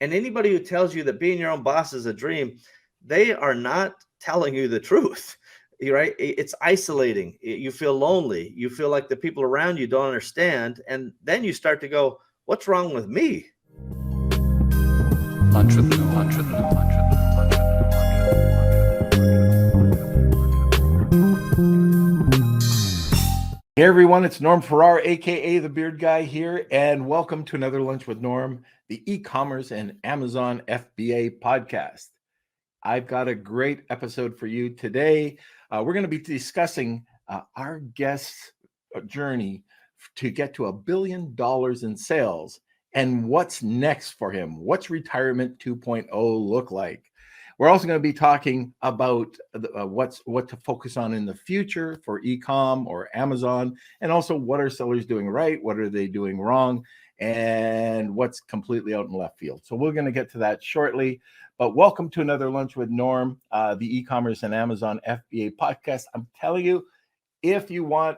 And anybody who tells you that being your own boss is a dream, they are not telling you the truth. Right? It's isolating. You feel lonely. You feel like the people around you don't understand. And then you start to go, what's wrong with me? Hey everyone, it's Norm Farrar, aka the Beard Guy here, and welcome to another Lunch with Norm, the e-commerce and Amazon FBA podcast. I've got a great episode for you today. We're going to be discussing our guest's journey to get to $1 billion in sales and what's next for him. What's retirement 2.0 look like? We're also going to be talking about what to focus on in the future for e-com or Amazon, and also what are sellers doing right, what are they doing wrong, and what's completely out in left field. So we're going to get to that shortly. But welcome to another Lunch with Norm, the e-commerce and Amazon FBA podcast. I'm telling you, if you want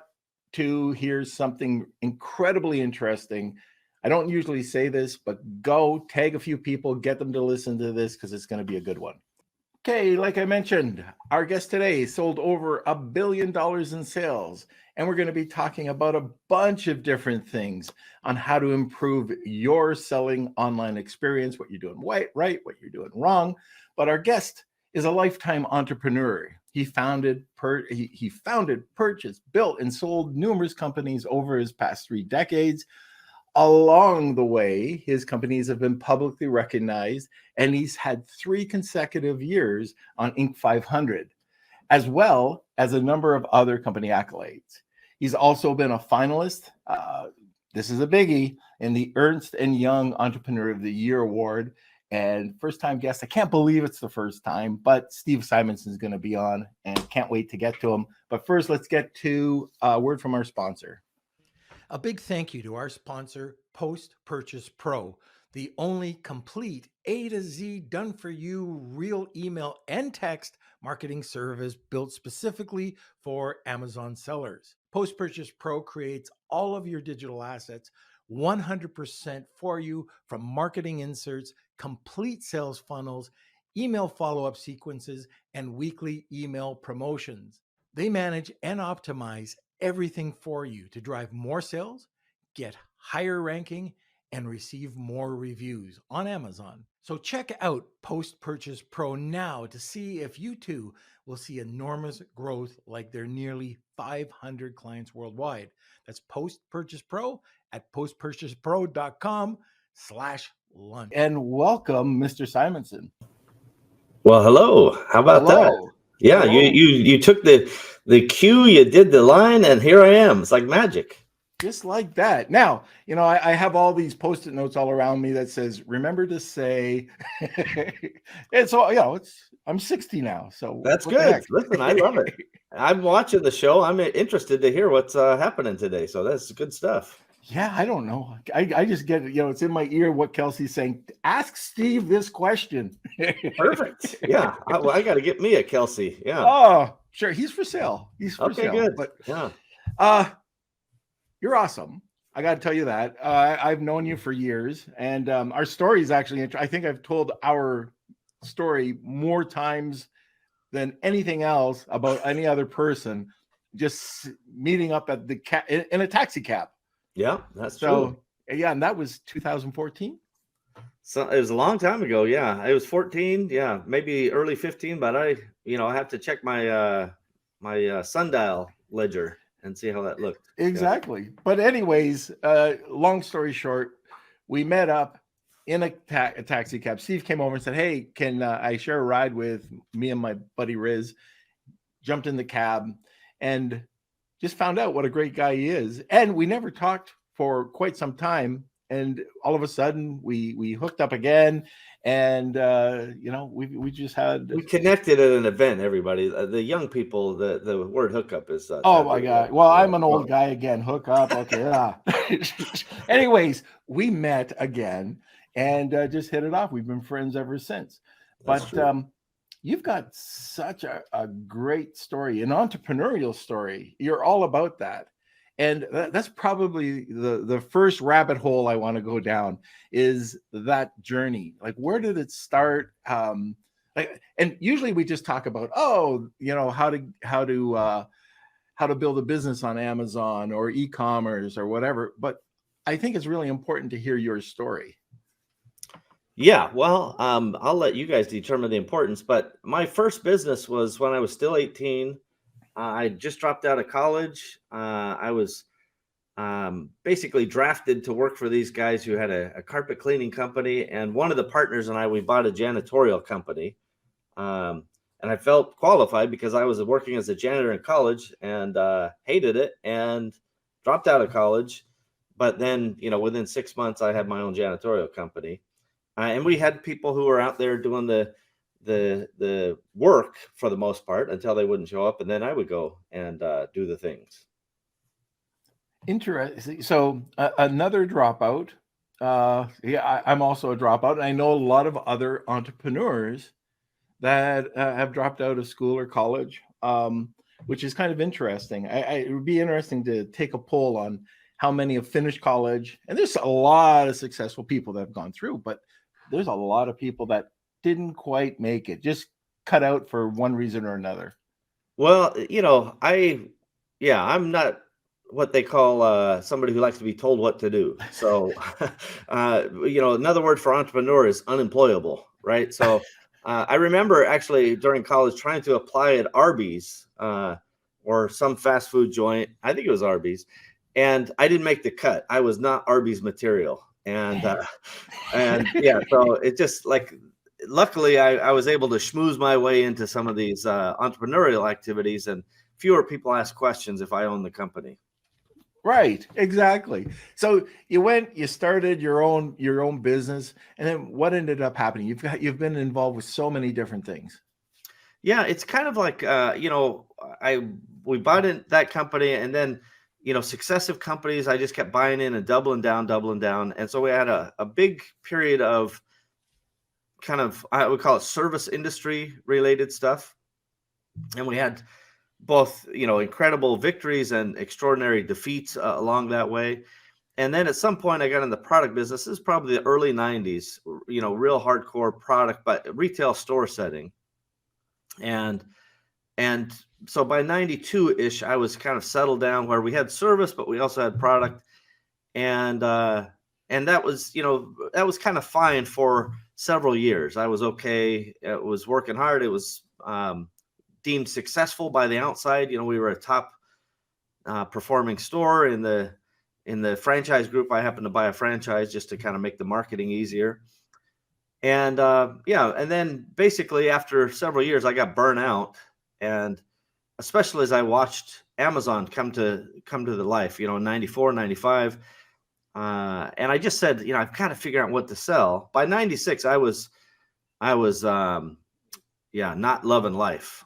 to hear something incredibly interesting, I don't usually say this, but go tag a few people, get them to listen to this because it's going to be a good one. Okay, like I mentioned, our guest today sold over $1 billion in sales, and we're going to be talking about a bunch of different things on how to improve your selling online experience, what you're doing right, what you're doing wrong. But our guest is a lifetime entrepreneur. He founded, purchased, built, and sold numerous companies over his past 3 decades. Along the way, his companies have been publicly recognized, and he's had 3 consecutive years on Inc. 500, as well as a number of other company accolades. He's also been a finalist, this is a biggie, in the Ernst and Young Entrepreneur of the Year Award, and first-time guest. I can't believe it's the first time, but Steve Simonson is going to be on, and can't wait to get to him. But first, let's get to a word from our sponsor. A big thank you to our sponsor, Post Purchase Pro, the only complete A to Z done-for-you real email and text marketing service built specifically for Amazon sellers. Post Purchase Pro creates all of your digital assets 100% for you, from marketing inserts, complete sales funnels, email follow-up sequences, and weekly email promotions. They manage and optimize everything for you to drive more sales, get higher ranking, and receive more reviews on Amazon. So check out Post Purchase Pro now to see if you too will see enormous growth like their nearly 500 clients worldwide. That's Post Purchase Pro at postpurchasepro.com/lunch. And welcome, Mr. Simonson. Well, hello. How about that? Yeah, Hello. You took the cue, you did the line, and here I am. It's like magic. Just like that. Now, I have all these Post-it notes all around me that says, remember to say, it's all, I'm 60 now. So that's good. Listen, I love it. I'm watching the show. I'm interested to hear what's happening today. So that's good stuff. Yeah, I don't know. I just get it. It's in my ear what Kelsey's saying. Ask Steve this question. Perfect. Yeah. I got to get me a Kelsey. Yeah. Oh, sure. He's for sale. He's for sale. Good. But yeah. You're awesome. I got to tell you that. I've known you for years, and our story is actually, I think I've told our story more times than anything else about any other person, just meeting up at in a taxi cab. Yeah, that's true. Yeah, and that was 2014. So it was a long time ago. Yeah, it was 14. Yeah, maybe early 15. But I have to check my my sundial ledger and see how that looked. Exactly. Yeah. But anyways, long story short, we met up in a taxi cab. Steve came over and said, "Hey, can I share a ride with me and my buddy Riz?" Jumped in the cab and just found out what a great guy he is. And we never talked for quite some time. And all of a sudden we hooked up again. And, we just we connected at an event, everybody. The young people, the word hookup is. Oh my God. Well, I'm an old guy again. Hook up. Okay. Yeah. Anyways, we met again and just hit it off. We've been friends ever since. But you've got such a great story, an entrepreneurial story. You're all about that. And that's probably the first rabbit hole I want to go down, is that journey. Like, where did it start? And usually we just talk about, how to build a business on Amazon or e-commerce or whatever. But I think it's really important to hear your story. Yeah, well, I'll let you guys determine the importance, but my first business was when I was still 18. I just dropped out of college. I was basically drafted to work for these guys who had a carpet cleaning company, and one of the partners and I, we bought a janitorial company. And I felt qualified because I was working as a janitor in college and hated it and dropped out of college. But then, within 6 months, I had my own janitorial company. And we had people who were out there doing the work for the most part until they wouldn't show up, and then I would go and do the things. Interesting. So another dropout. I'm also a dropout. And I know a lot of other entrepreneurs that have dropped out of school or college, which is kind of interesting. It would be interesting to take a poll on how many have finished college. And there's a lot of successful people that have gone through, but there's a lot of people that didn't quite make it, just cut out for one reason or another. Well, I'm not what they call somebody who likes to be told what to do. So, another word for entrepreneur is unemployable, right? So I remember actually during college trying to apply at Arby's or some fast food joint. I think it was Arby's. And I didn't make the cut. I was not Arby's material. And so it just luckily I was able to schmooze my way into some of these entrepreneurial activities, and fewer people ask questions if I own the company. Right, exactly. So you started your own business, and then what ended up happening? You've been involved with so many different things. Yeah, it's kind of like we bought in that company, and then successive companies, I just kept buying in and doubling down. And so we had a big period of kind of, I would call it service industry related stuff. And we had both, incredible victories and extraordinary defeats along that way. And then at some point I got in the product business. This is probably the early 90s, real hardcore product, but retail store setting. And so by 92-ish, I was kind of settled down where we had service, but we also had product. And that was kind of fine for several years. I was okay. It was working hard. It was deemed successful by the outside. We were a top performing store in the franchise group. I happened to buy a franchise just to kind of make the marketing easier. And and then basically after several years, I got burnt out, and especially as I watched Amazon come to the life, in 94, 95. And I just said, I've got to figure out what to sell. By 96, I was not loving life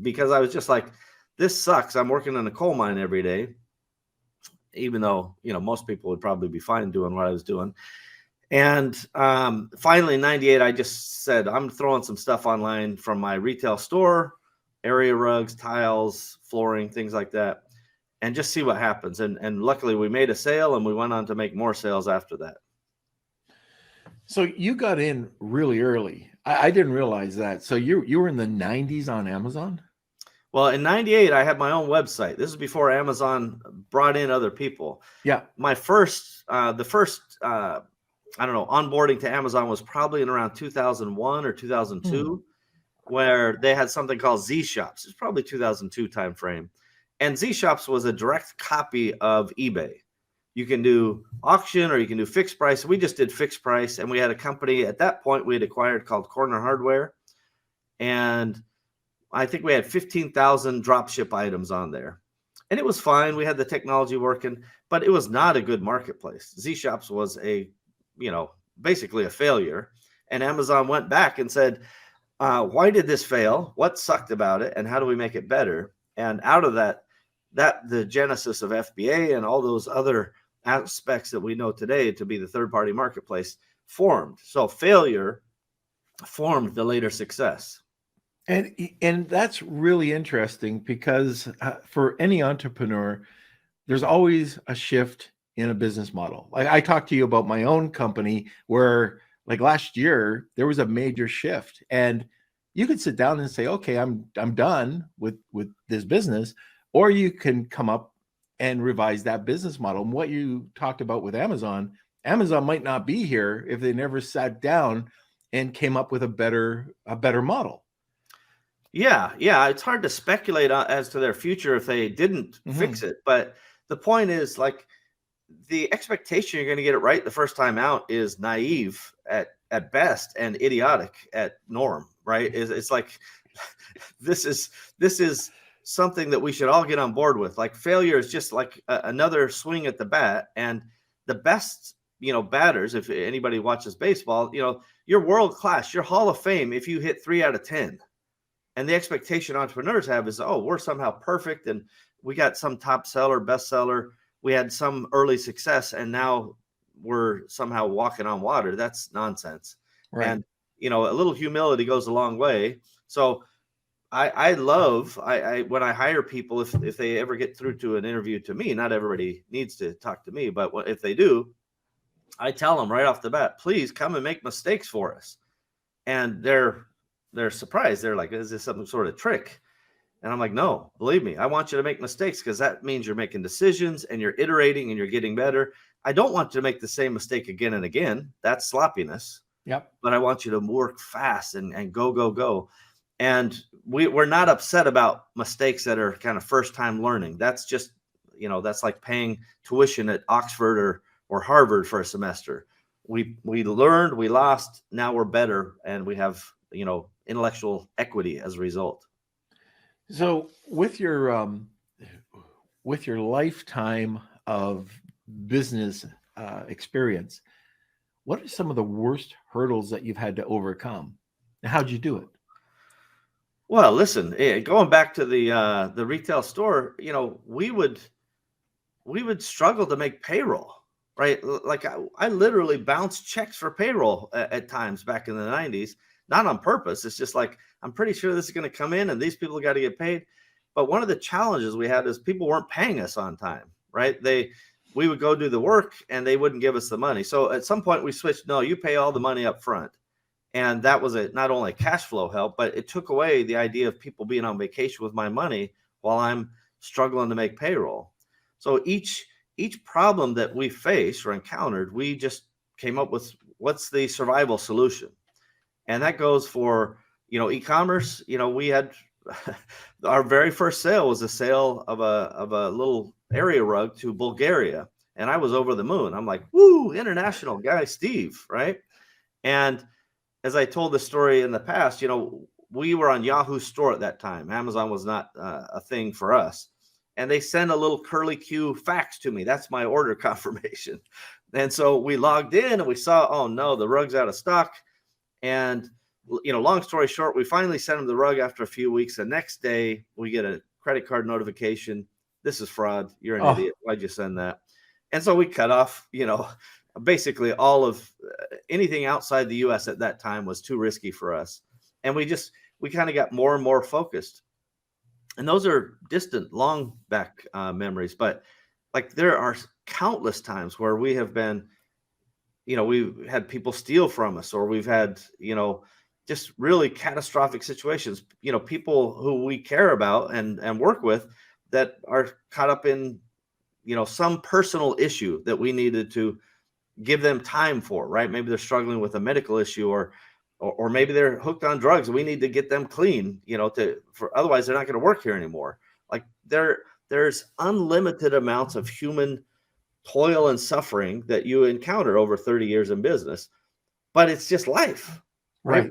because I was just like, this sucks. I'm working in a coal mine every day, even though, most people would probably be fine doing what I was doing. And finally in 98, I just said, I'm throwing some stuff online from my retail store, area rugs, tiles, flooring, things like that, and just see what happens. And luckily we made a sale, and we went on to make more sales after that. So you got in really early. I didn't realize that. So you were in the 90s on Amazon? Well, in 98, I had my own website. This is before Amazon brought in other people. Yeah. My first, onboarding to Amazon was probably in around 2001 or 2002, where they had something called Z Shops. It's probably 2002 timeframe. And Z Shops was a direct copy of eBay. You can do auction or you can do fixed price. We just did fixed price, and we had a company at that point we had acquired called Corner Hardware. And I think we had 15,000 drop ship items on there. And it was fine. We had the technology working, but it was not a good marketplace. Z Shops was basically a failure. And Amazon went back and said, why did this fail? What sucked about it? And how do we make it better? And out of that the genesis of FBA and all those other aspects that we know today to be the third-party marketplace formed. So failure formed the later success. And that's really interesting because for any entrepreneur, there's always a shift in a business model. Like I talked to you about my own company where like last year there was a major shift, and you could sit down and say, okay, I'm done with this business, or you can come up and revise that business model. And what you talked about with Amazon might not be here if they never sat down and came up with a better model. Yeah, it's hard to speculate as to their future if they didn't fix it. But the point is, like, the expectation you're going to get it right the first time out is naive at best and idiotic at norm, right? It's like this is something that we should all get on board with. Like, failure is just like another swing at the bat, and the best batters, if anybody watches baseball, you're world class, you're Hall of Fame if you hit 3 out of 10. And the expectation entrepreneurs have is, oh, we're somehow perfect, and we got some top seller, bestseller, we had some early success, and now we're somehow walking on water. That's nonsense. Right. And a little humility goes a long way. So I love when I hire people, if they ever get through to an interview to me, not everybody needs to talk to me, but if they do, I tell them right off the bat, please come and make mistakes for us. And they're surprised. They're like, is this some sort of trick? And I'm like, no, believe me, I want you to make mistakes, because that means you're making decisions and you're iterating and you're getting better. I don't want you to make the same mistake again and again. That's sloppiness. Yep. But I want you to work fast and go. And we're not upset about mistakes that are kind of first time learning. That's just, that's like paying tuition at Oxford or Harvard for a semester. We learned, we lost, now we're better, and we have, intellectual equity as a result. So with your lifetime of business experience, what are some of the worst hurdles that you've had to overcome? And how'd you do it? Well, listen, going back to the retail store, we would struggle to make payroll, right? Like I literally bounced checks for payroll at times back in the 90s, not on purpose. It's just like, I'm pretty sure this is going to come in and these people got to get paid. But one of the challenges we had is people weren't paying us on time, right? We would go do the work and they wouldn't give us the money. So at some point we switched, no, you pay all the money up front. And that was not only a cash flow help, but it took away the idea of people being on vacation with my money while I'm struggling to make payroll. So each problem that we faced or encountered, we just came up with what's the survival solution. And that goes for, e-commerce. We had our very first sale was a sale of a little area rug to Bulgaria. And I was over the moon. I'm like, woo, international guy, Steve, right? And as I told the story in the past, we were on Yahoo Store at that time. Amazon was not a thing for us. And they sent a little curly Q fax to me. That's my order confirmation. And so we logged in and we saw, oh no, the rug's out of stock. And, long story short, we finally sent them the rug after a few weeks. The next day we get a credit card notification. This is fraud. You're an idiot. Why'd you send that? And so we cut off, basically all of anything outside the US at that time was too risky for us. And we kind of got more and more focused. And those are distant, long back memories. But like, there are countless times where we have been, we've had people steal from us, or we've had, just really catastrophic situations, people who we care about and work with that are caught up in, some personal issue that we needed to give them time for, right? Maybe they're struggling with a medical issue, or maybe they're hooked on drugs. We need to get them clean, otherwise they're not going to work here anymore. Like there's unlimited amounts of human toil and suffering that you encounter over 30 years in business, but it's just life, right?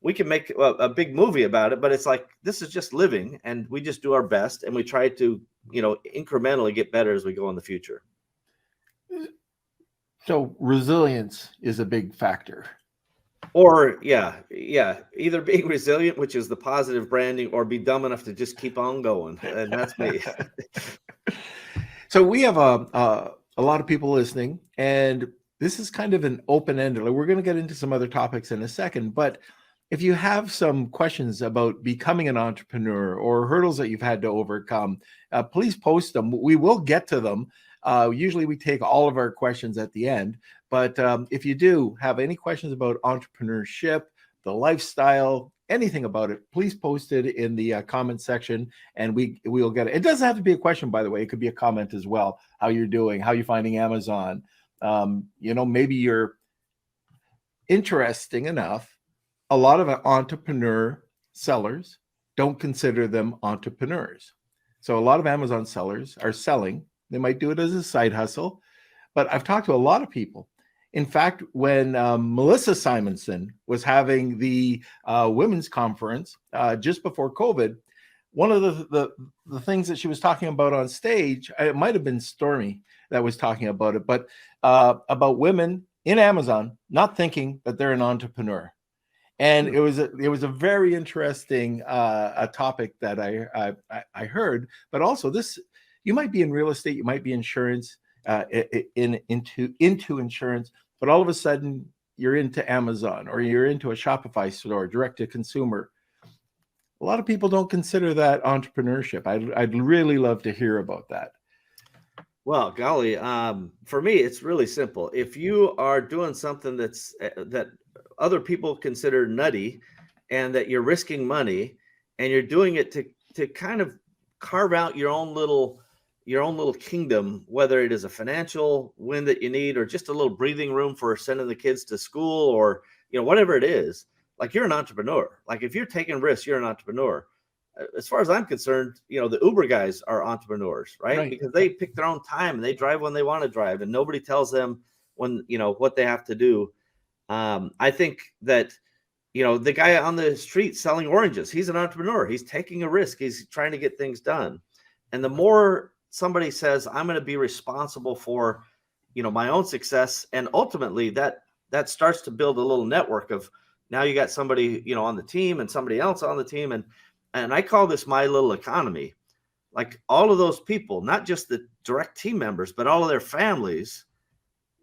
We can make a big movie about it, but it's like, this is just living, and we just do our best, and we try to, incrementally get better as we go in the future. So resilience is a big factor. Or either being resilient, which is the positive branding, or be dumb enough to just keep on going. And that's me. So we have a lot of people listening, and this is kind of an open-ended. We're going to get into some other topics in a second, but if you have some questions about becoming an entrepreneur or hurdles that you've had to overcome, please post them. We will get to them. Usually we take all of our questions at the end, but if you do have any questions about entrepreneurship, the lifestyle, anything about it, please post it in the comment section, and we'll get it. It doesn't have to be a question, by the way. It could be a comment as well. How you're doing, how you're finding Amazon. Maybe you're interesting enough. A lot of entrepreneur sellers don't consider them entrepreneurs. So a lot of Amazon sellers are selling. They might do it as a side hustle, but I've talked to a lot of people. In fact, when Melissa Simonson was having the women's conference just before COVID, one of the things that she was talking about on stage, it might have been Stormy that was talking about it, but about women in Amazon not thinking that they're an entrepreneur. And it was a very interesting a topic that I heard. But also, this, you might be in real estate, you might be insurance, into insurance, but all of a sudden you're into Amazon or you're into a Shopify store, direct to consumer. A lot of people don't consider that entrepreneurship. I'd really love to hear about that. Well, golly, for me, it's really simple. If you are doing something that other people consider nutty, and that you're risking money, and you're doing it to kind of carve out your own little kingdom, whether it is a financial win that you need, or just a little breathing room for sending the kids to school, or whatever it is, like, you're an entrepreneur. Like, if you're taking risks, you're an entrepreneur. As far as I'm concerned, the Uber guys are entrepreneurs, right? Because they pick their own time and they drive when they want to drive, and nobody tells them when, what they have to do. I think that, the guy on the street selling oranges, he's an entrepreneur. He's taking a risk. He's trying to get things done. And the more somebody says, I'm going to be responsible for, my own success, and ultimately that starts to build a little network of, now you got somebody, on the team and somebody else on the team. And I call this my little economy. Like, all of those people, not just the direct team members, but all of their families,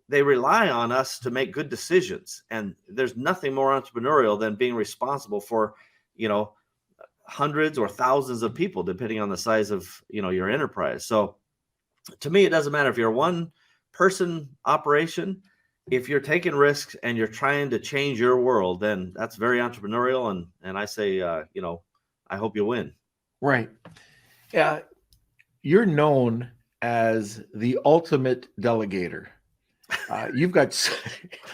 they rely on us to make good decisions. And there's nothing more entrepreneurial than being responsible for, hundreds or thousands of people, depending on the size of, your enterprise. So to me, it doesn't matter if you're a one person operation. If you're taking risks and you're trying to change your world, then that's very entrepreneurial. And I say, I hope you win. Right. Yeah. You're known as the ultimate delegator. You've got,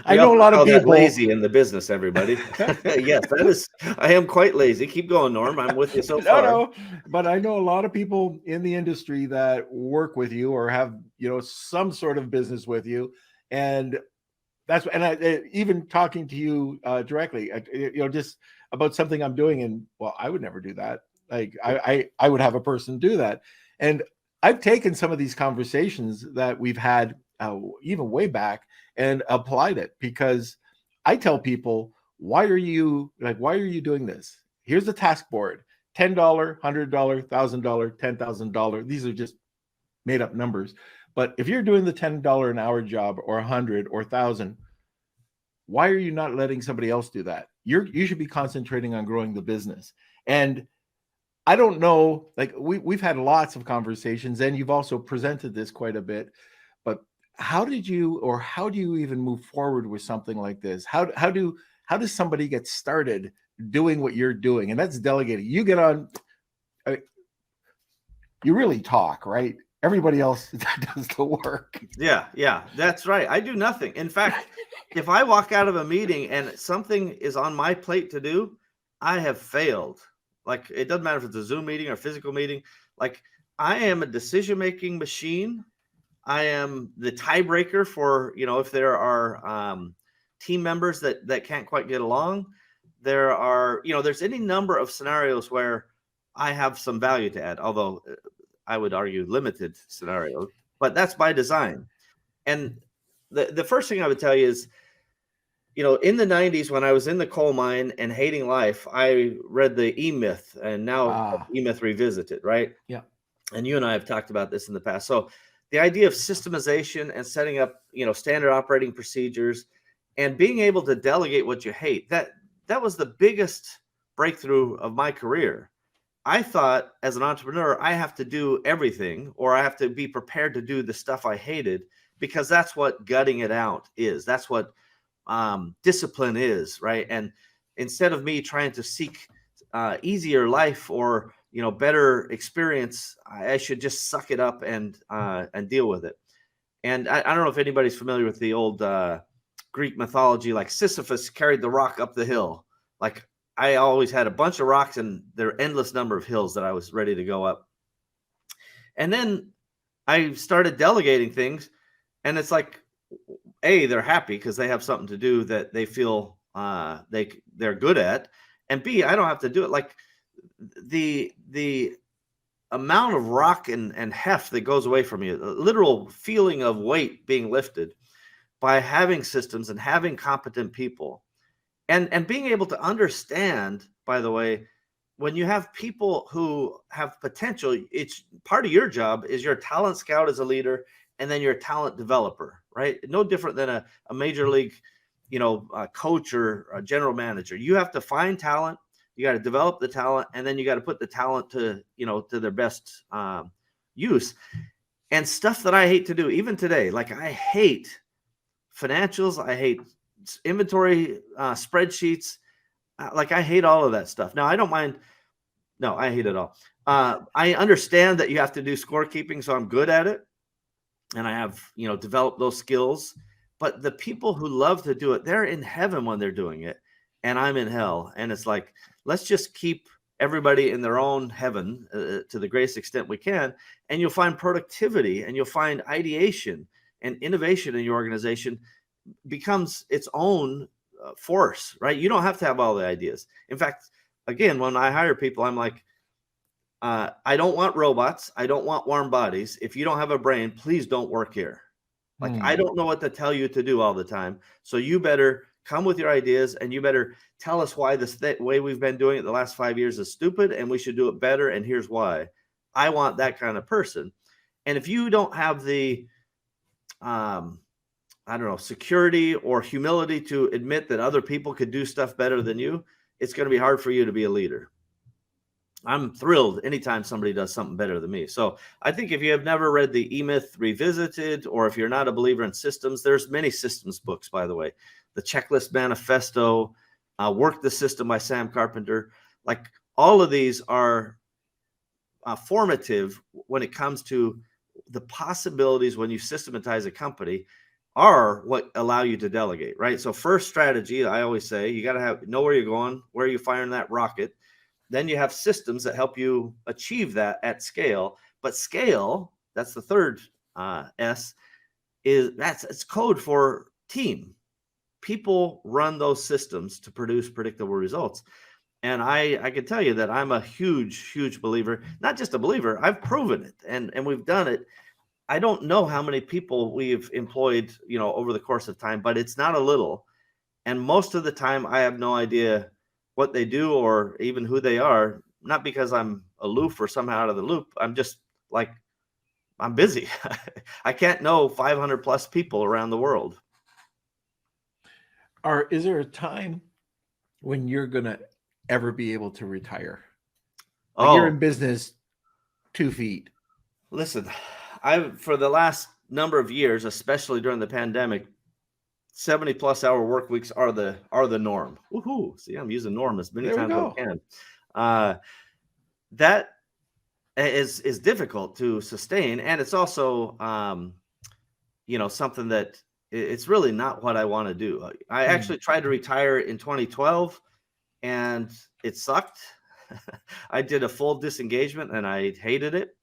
I know a lot of people lazy in the business, everybody. Yes, I am quite lazy. Keep going, Norm. I'm with you so far. No, but I know a lot of people in the industry that work with you or have, some sort of business with you. And even talking to you directly, just about something I'm doing, and well, I would never do that. Like, I would have a person do that. And I've taken some of these conversations that we've had even way back and applied it, because I tell people, why are you doing this? Here's the task board: $10, $100, $1,000, $10,000. These are just made up numbers. But if you're doing the $10 an hour job, or 100 or 1,000, why are you not letting somebody else do that? You should be concentrating on growing the business. And I don't know, like, we've had lots of conversations, and you've also presented this quite a bit, but how do you even move forward with something like this? How does somebody get started doing what you're doing? And that's delegating. You get on, you really talk, right? Everybody else does the work. Yeah, that's right. I do nothing. In fact, if I walk out of a meeting and something is on my plate to do, I have failed. Like, it doesn't matter if it's a Zoom meeting or physical meeting. Like, I am a decision-making machine. I am the tiebreaker for, if there are team members that can't quite get along. There are, there's any number of scenarios where I have some value to add, although I would argue limited scenarios, but that's by design. And the first thing I would tell you is, in the 90s, when I was in the coal mine and hating life, I read the E-Myth, and now E-Myth Revisited, right? Yeah. And you and I have talked about this in the past. So the idea of systemization and setting up, standard operating procedures, and being able to delegate what you hate, that was the biggest breakthrough of my career. I thought as an entrepreneur, I have to do everything, or I have to be prepared to do the stuff I hated, because that's what gutting it out is. That's what discipline is, right? And instead of me trying to seek easier life or better experience, I should just suck it up and deal with it. And I don't know if anybody's familiar with the old Greek mythology, like Sisyphus carried the rock up the hill. Like I always had a bunch of rocks, and there are endless number of hills that I was ready to go up. And then I started delegating things, and it's like, A, they're happy because they have something to do that they feel they're good at, and B, I don't have to do it. Like the amount of rock and heft that goes away from you, a literal feeling of weight being lifted by having systems and having competent people, and being able to understand, by the way, when you have people who have potential, it's part of your job is you're a talent scout as a leader, and then you're a talent developer, right? No different than a major league, a coach or a general manager. You have to find talent, you got to develop the talent, and then you got to put the talent to their best use. And stuff that I hate to do, even today, like I hate financials, I hate inventory spreadsheets, like I hate all of that stuff. Now I don't mind. No, I hate it all. I understand that you have to do scorekeeping, so I'm good at it, and I have developed those skills. But the people who love to do it, they're in heaven when they're doing it, and I'm in hell. And it's like, let's just keep everybody in their own heaven to the greatest extent we can, and you'll find productivity, and you'll find ideation and innovation in your organization becomes its own force, right? You don't have to have all the ideas. In fact, again, when I hire people, I'm like, I don't want robots. I don't want warm bodies. If you don't have a brain, please don't work here. Like, I don't know what to tell you to do all the time. So you better come with your ideas, and you better tell us why this way we've been doing it the last 5 years is stupid and we should do it better. And here's why. I want that kind of person. And if you don't have the, security or humility to admit that other people could do stuff better than you, it's going to be hard for you to be a leader. I'm thrilled anytime somebody does something better than me. So I think if you have never read the E-Myth Revisited, or if you're not a believer in systems, there's many systems books, by the way. The Checklist Manifesto, Work the System by Sam Carpenter. Like all of these are formative when it comes to the possibilities when you systematize a company are what allow you to delegate, right? So first strategy, I always say, you got to know where you're going, where you're firing that rocket. Then you have systems that help you achieve that at scale. But scale, that's the third S, it's code for team. People run those systems to produce predictable results. And I can tell you that I'm a huge, huge believer, not just a believer, I've proven it, and we've done it. I don't know how many people we've employed, over the course of time, but it's not a little. And most of the time I have no idea what they do or even who they are, not because I'm aloof or somehow out of the loop. I'm just like, I'm busy. I can't know 500 plus people around the world. Is there a time when you're going to ever be able to retire? Like you're in business 2 feet. Listen, for the last number of years, especially during the pandemic, 70 plus hour work weeks are the norm. Woohoo. See, I'm using norm as many times as I can. That is difficult to sustain. And it's also, something that it's really not what I want to do. I actually tried to retire in 2012 and it sucked. I did a full disengagement and I hated it.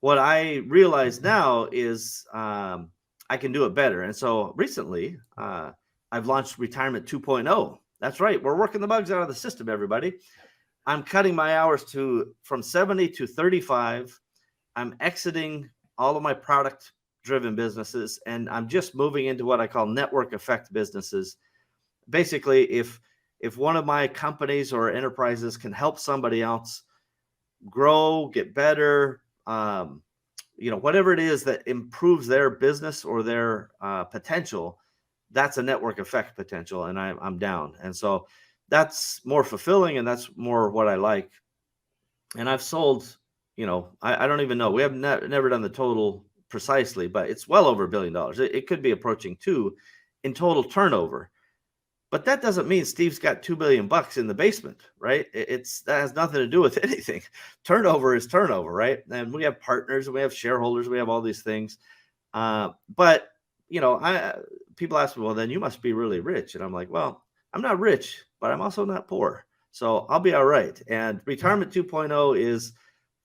What I realize now is I can do it better. And so recently, I've launched Retirement 2.0. That's right. We're working the bugs out of the system, everybody. I'm cutting my hours from 70 to 35. I'm exiting all of my product-driven businesses, and I'm just moving into what I call network effect businesses. Basically, if one of my companies or enterprises can help somebody else grow, get better, whatever it is that improves their business or their potential, that's a network effect potential, and I'm down. And so that's more fulfilling, and that's more what I like. And I've sold, I don't even know. We have never done the total precisely, but it's well over $1 billion. It could be approaching two in total turnover. But that doesn't mean Steve's got $2 billion in the basement, right? That has nothing to do with anything. Turnover is turnover, right? And we have partners, and we have shareholders, we have all these things. But people ask me, well, then you must be really rich. And I'm like, well, I'm not rich, but I'm also not poor. So I'll be all right. And Retirement 2.0 is,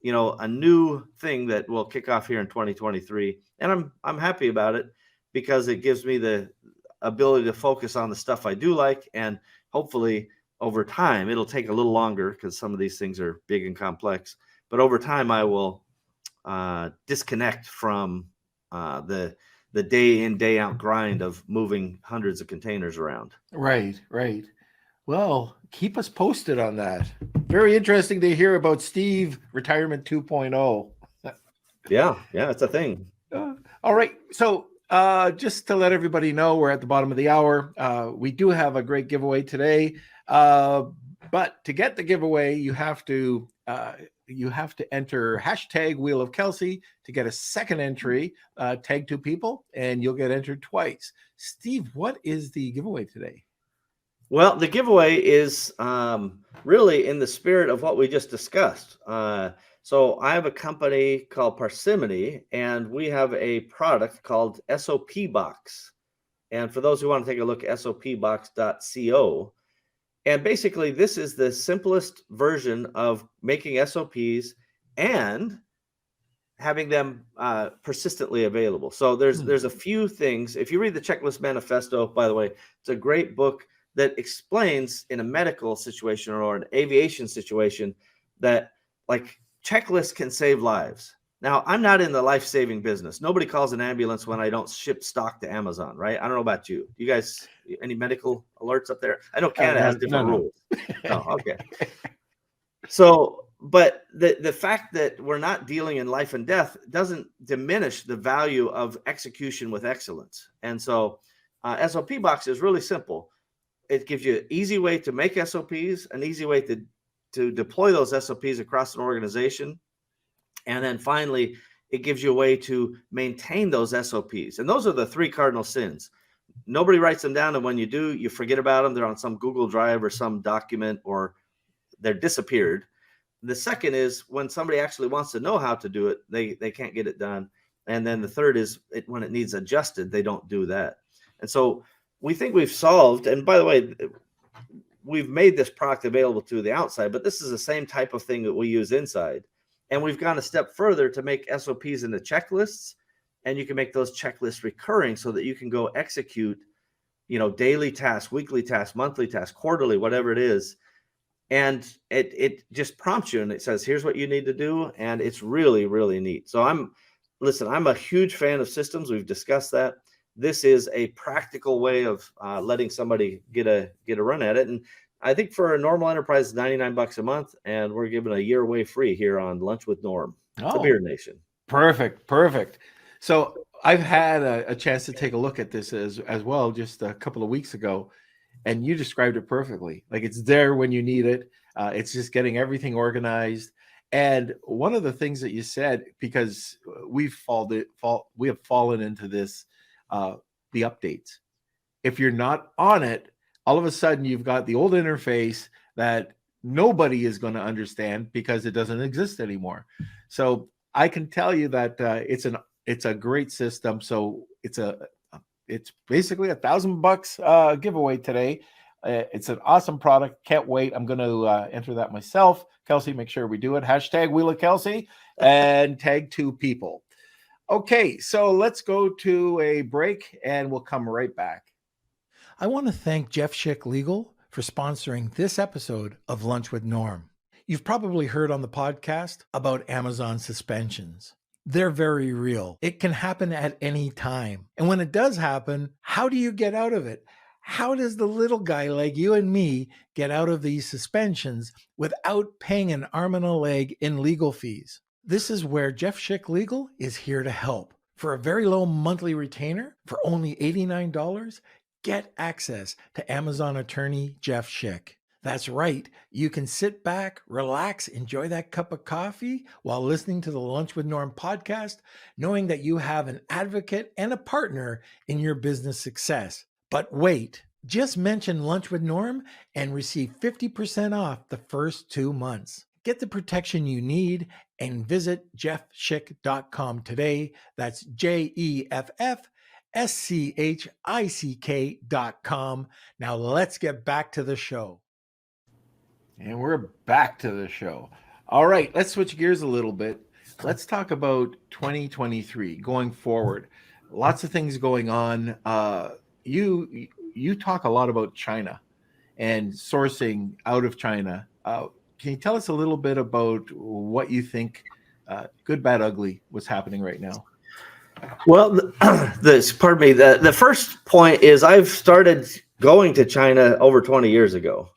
a new thing that will kick off here in 2023. And I'm happy about it because it gives me the ability to focus on the stuff I do like. And hopefully over time, it'll take a little longer because some of these things are big and complex. But over time, I will disconnect from the day in, day out grind of moving hundreds of containers around. Right. Well, keep us posted on that. Very interesting to hear about Steve Retirement 2.0. Yeah, it's a thing. All right. So just to let everybody know, we're at the bottom of the hour. We do have a great giveaway today. But to get the giveaway, you have to enter hashtag Wheel of Kelsey to get a second entry. Tag 2 people, and you'll get entered twice. Steve, what is the giveaway today? Well, the giveaway is really in the spirit of what we just discussed. So I have a company called Parsimony, and we have a product called SOP Box. And for those who want to take a look, sopbox.co. And basically, this is the simplest version of making SOPs and having them persistently available. So there's a few things. If you read the Checklist Manifesto, by the way, it's a great book that explains in a medical situation or an aviation situation that like checklists can save lives. Now, I'm not in the life-saving business. Nobody calls an ambulance when I don't ship stock to Amazon, right? I don't know about you. You guys, any medical alerts up there? I know Canada has different rules. No, okay. So, but the fact that we're not dealing in life and death doesn't diminish the value of execution with excellence. And so SOP Box is really simple. It gives you an easy way to make SOPs, an easy way to deploy those SOPs across an organization. And then finally, it gives you a way to maintain those SOPs. And those are the 3 cardinal sins. Nobody writes them down. And when you do, you forget about them. They're on some Google Drive or some document, or they're disappeared. The second is when somebody actually wants to know how to do it, they can't get it done. And then the third is when it needs adjusted, they don't do that. And so we think we've solved, and by the way, we've made this product available to the outside, but this is the same type of thing that we use inside. And we've gone a step further to make SOPs into checklists, and you can make those checklists recurring so that you can go execute, daily tasks, weekly tasks, monthly tasks, quarterly, whatever it is. And it just prompts you and it says, here's what you need to do. And it's really, really neat. So I'm a huge fan of systems. We've discussed that. This is a practical way of letting somebody get a run at it. And I think for a normal enterprise, $99 a month, and we're giving a year away free here on Lunch with Norm, the Beard Nation. Perfect. So I've had a chance to take a look at this as well just a couple of weeks ago, and you described it perfectly. Like it's there when you need it. It's just getting everything organized. And one of the things that you said, because we have fallen into this, the updates. If you're not on it, all of a sudden you've got the old interface that nobody is going to understand because it doesn't exist anymore. So I can tell you that it's a great system. So it's basically $1,000 giveaway today. It's an awesome product. Can't wait. I'm going to enter that myself. Kelsey, make sure we do it. Hashtag Wheel of Kelsey and tag 2 people. Okay, so let's go to a break and we'll come right back. I want to thank Jeff Schick Legal for sponsoring this episode of Lunch with Norm. You've probably heard on the podcast about Amazon suspensions. They're very real. It can happen at any time. And when it does happen, how do you get out of it? How does the little guy like you and me get out of these suspensions without paying an arm and a leg in legal fees? This is where Jeff Schick Legal is here to help. For a very low monthly retainer, for only $89, get access to Amazon attorney Jeff Schick. That's right. You can sit back, relax, enjoy that cup of coffee while listening to the Lunch with Norm podcast, knowing that you have an advocate and a partner in your business success. But wait, just mention Lunch with Norm and receive 50% off the first 2 months. Get the protection you need and visit jeffschick.com today. That's JEFFSCHICK.com. Now let's get back to the show. And we're back to the show. All right, let's switch gears a little bit. Let's talk about 2023 going forward. Lots of things going on. You talk a lot about China and sourcing out of China. Can you tell us a little bit about what you think, good, bad, ugly, what's happening right now? Well, pardon me. The first point is I've started going to China over 20 years ago.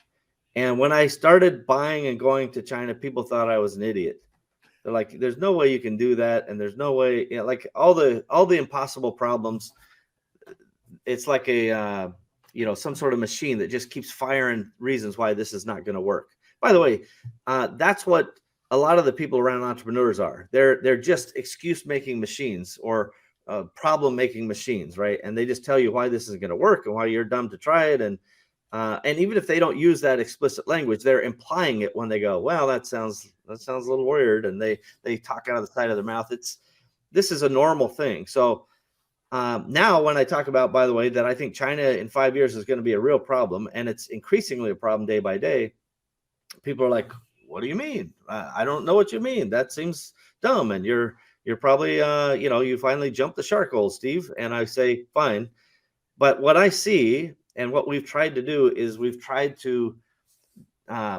And when I started buying and going to China, people thought I was an idiot. They're like, there's no way you can do that. And there's no way, like all the impossible problems. It's like a, some sort of machine that just keeps firing reasons why this is not going to work. By the way, that's what a lot of the people around entrepreneurs are. They're just excuse making machines or problem making machines, right? And they just tell you why this isn't going to work and why you're dumb to try it. And even if they don't use that explicit language, they're implying it when they go, well, that sounds a little weird. And they talk out of the side of their mouth. This is a normal thing. So now when I talk about, by the way, that I think China in 5 years is going to be a real problem, and it's increasingly a problem day by day, people are like, what do you mean? I don't know what you mean. That seems dumb. And you're probably, you finally jumped the shark hole, Steve. And I say, fine. But what I see and what we've tried to do is we've tried to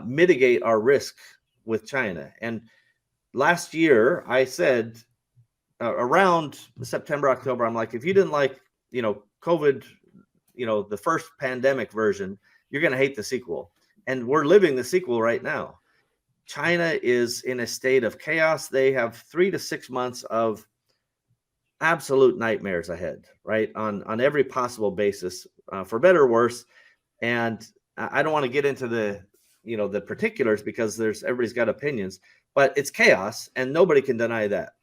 mitigate our risk with China. And last year I said around September, October, I'm like, if you didn't like, COVID, the first pandemic version, you're going to hate the sequel. And we're living the sequel right now. China is in a state of chaos. They have 3 to 6 months of absolute nightmares ahead, right? On every possible basis, for better or worse. And I don't want to get into the particulars because everybody's got opinions, but it's chaos and nobody can deny that.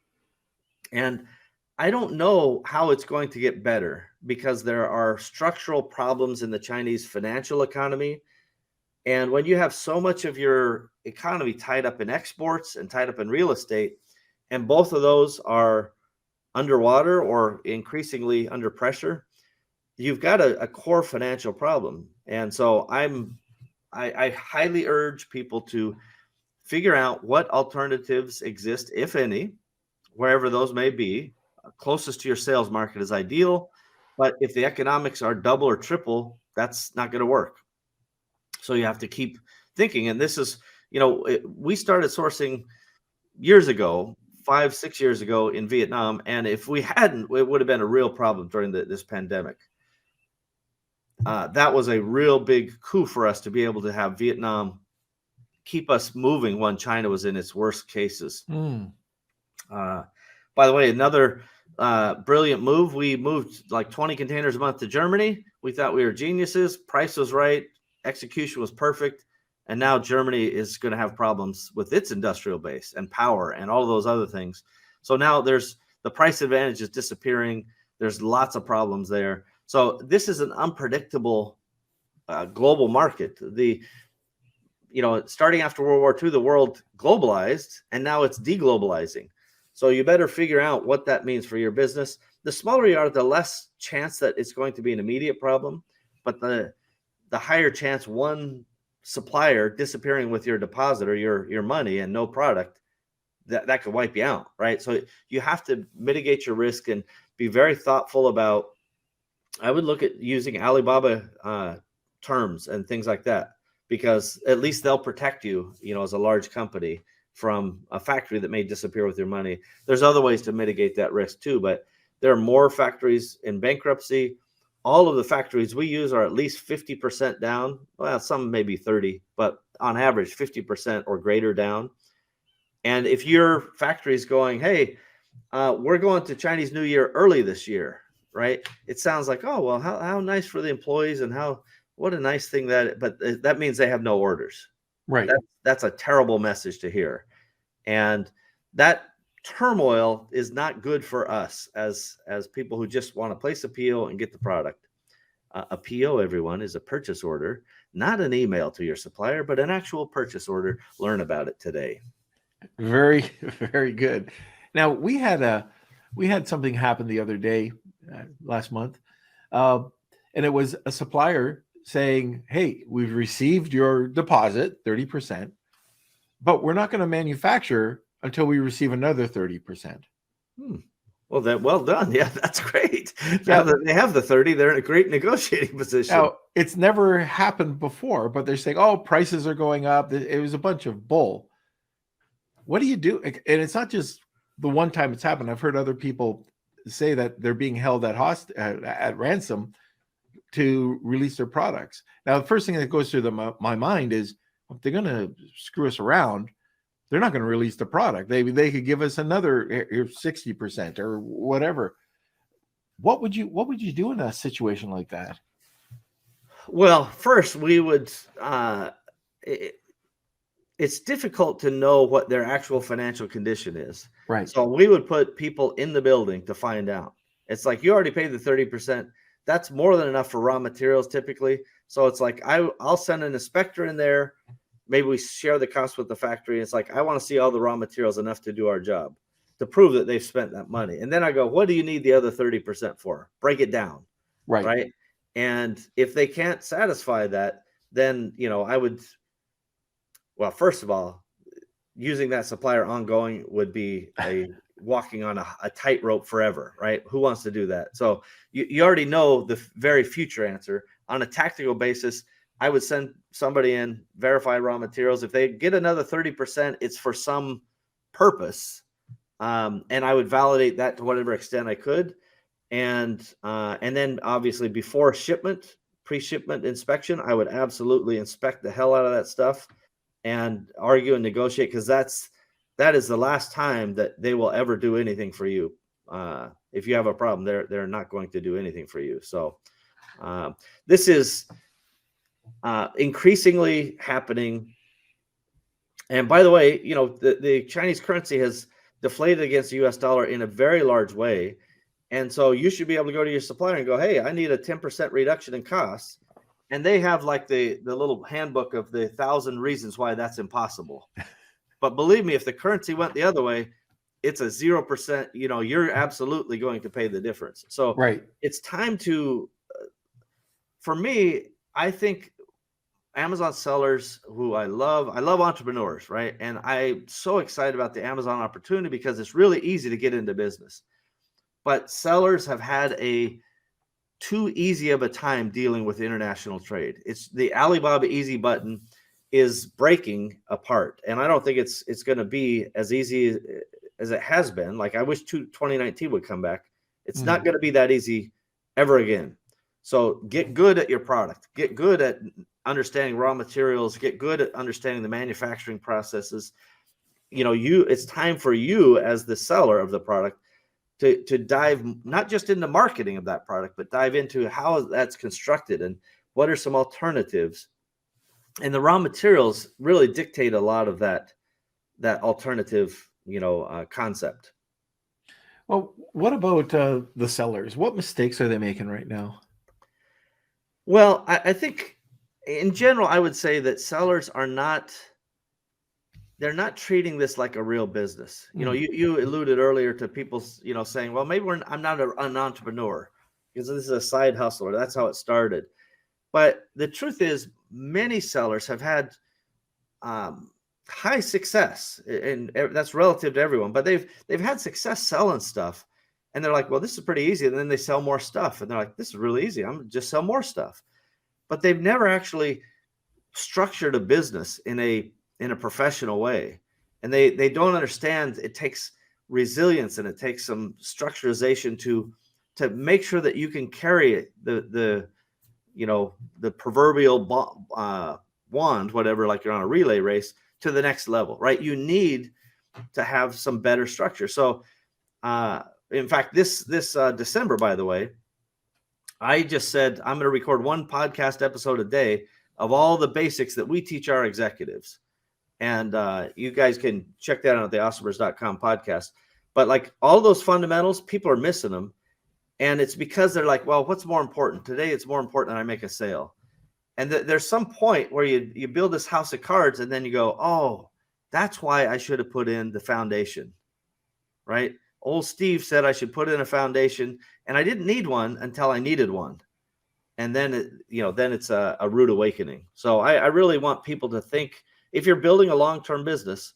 And I don't know how it's going to get better because there are structural problems in the Chinese financial economy. And when you have so much of your economy tied up in exports and tied up in real estate, and both of those are underwater or increasingly under pressure, you've got a core financial problem. And so I highly urge people to figure out what alternatives exist, if any, wherever those may be. Closest to your sales market is ideal, but if the economics are double or triple, that's not going to work. So you have to keep thinking. And this is, we started sourcing years ago, 5-6 years ago in Vietnam. And if we hadn't, it would have been a real problem during this pandemic. That was a real big coup for us to be able to have Vietnam keep us moving when China was in its worst cases. By the way, another brilliant move. We moved like 20 containers a month to Germany. We thought we were geniuses. Price was right. Execution was perfect. And now Germany is going to have problems with its industrial base and power and all of those other things. So now the price advantage is disappearing. There's lots of problems there. So this is an unpredictable global market. Starting after World War II, the world globalized and now it's deglobalizing. So you better figure out what that means for your business. The smaller you are, the less chance that it's going to be an immediate problem, but the higher chance one supplier disappearing with your deposit or your money and no product, that could wipe you out, right? So you have to mitigate your risk and be very thoughtful about, I would look at using Alibaba terms and things like that, because at least they'll protect you, as a large company from a factory that may disappear with your money. There's other ways to mitigate that risk too, but there are more factories in bankruptcy. All of the factories we use are at least 50% down. Well, some maybe 30, but on average 50% or greater down. And if your factory is going, hey, we're going to Chinese New Year early this year, right? It sounds like, oh, well, how nice for the employees and what a nice thing but that means they have no orders. Right. That's a terrible message to hear. And that turmoil is not good for us as people who just want to place a PO and get the product. A PO, everyone, is a purchase order, not an email to your supplier, but an actual purchase order. Learn about it today. Very, very good. Now we had something happen the other day, last month, and it was a supplier saying, "Hey, we've received your deposit, 30%, but we're not going to manufacture until we receive another 30%." Well, well done. Yeah, that's great. Now that they have the 30, they're in a great negotiating position. Now, it's never happened before, but they're saying, "Oh, prices are going up." It was a bunch of bull. What do you do? And it's not just the one time it's happened. I've heard other people say that they're being held at ransom to release their products. Now, the first thing that goes through my mind is, if they're going to screw us around, they're not going to release the product. They could give us another 60% or whatever. What would you do in a situation like that? Well, first we would. It's difficult to know what their actual financial condition is. Right. So we would put people in the building to find out. It's like, you already paid the 30%. That's more than enough for raw materials typically. So it's like, I'll send an inspector in there. Maybe we share the cost with the factory. It's like, I want to see all the raw materials enough to do our job, to prove that they've spent that money. And then I go, what do you need the other 30% for? Break it down. Right. And if they can't satisfy that, then, I would, well, first of all, using that supplier ongoing would be walking on a tightrope forever, right? Who wants to do that? So you already know the very future answer. On a tactical basis, I would send somebody in, verify raw materials. If they get another 30%, it's for some purpose. And I would validate that to whatever extent I could. And then obviously before shipment, pre-shipment inspection, I would absolutely inspect the hell out of that stuff and argue and negotiate, because that is the last time that they will ever do anything for you. If you have a problem, they're not going to do anything for you. So this is increasingly happening. And by the way, the Chinese currency has deflated against the US dollar in a very large way. And so you should be able to go to your supplier and go, hey, I need a 10% reduction in costs. And they have like the little handbook of the 1,000 reasons why that's impossible. But believe me, if the currency went the other way, it's a 0%, you're absolutely going to pay the difference. So It's time to, for me, I think Amazon sellers who I love entrepreneurs, right? And I'm so excited about the Amazon opportunity because it's really easy to get into business. But sellers have had too easy of a time dealing with international trade. It's the Alibaba easy button is breaking apart. And I don't think it's going to be as easy as it has been. Like, I wish 2019 would come back. It's not going to be that easy ever again. So get good at your product, get good at understanding raw materials, get good at understanding the manufacturing processes. It's time for you as the seller of the product to dive not just into marketing of that product, but dive into how that's constructed and what are some alternatives. And the raw materials really dictate a lot of that alternative, concept. Well, what about the sellers? What mistakes are they making right now? Well, I think in general, I would say that sellers they're not treating this like a real business. You alluded earlier to people, saying, well, maybe I'm not an entrepreneur because this is a side hustle, or that's how it started. But the truth is, many sellers have had high success, and that's relative to everyone, but they've had success selling stuff. And they're like, well, this is pretty easy. And then they sell more stuff. And they're like, this is really easy. I'm just sell more stuff. But they've never actually structured a business in a professional way. And they don't understand it takes resilience and it takes some structurization to make sure that you can carry the proverbial wand, whatever, like you're on a relay race, to the next level, right? You need to have some better structure. So, in fact, this December, by the way, I just said, I'm going to record one podcast episode a day of all the basics that we teach our executives. And you guys can check that out at the awesomers.com podcast. But like all those fundamentals, people are missing them. And it's because they're like, well, what's more important? Today, it's more important that I make a sale. And there's some point where you build this house of cards and then you go, oh, that's why I should have put in the foundation, right? Old Steve said I should put in a foundation, and I didn't need one until I needed one. And then, then it's a rude awakening. So I really want people to think, if you're building a long-term business,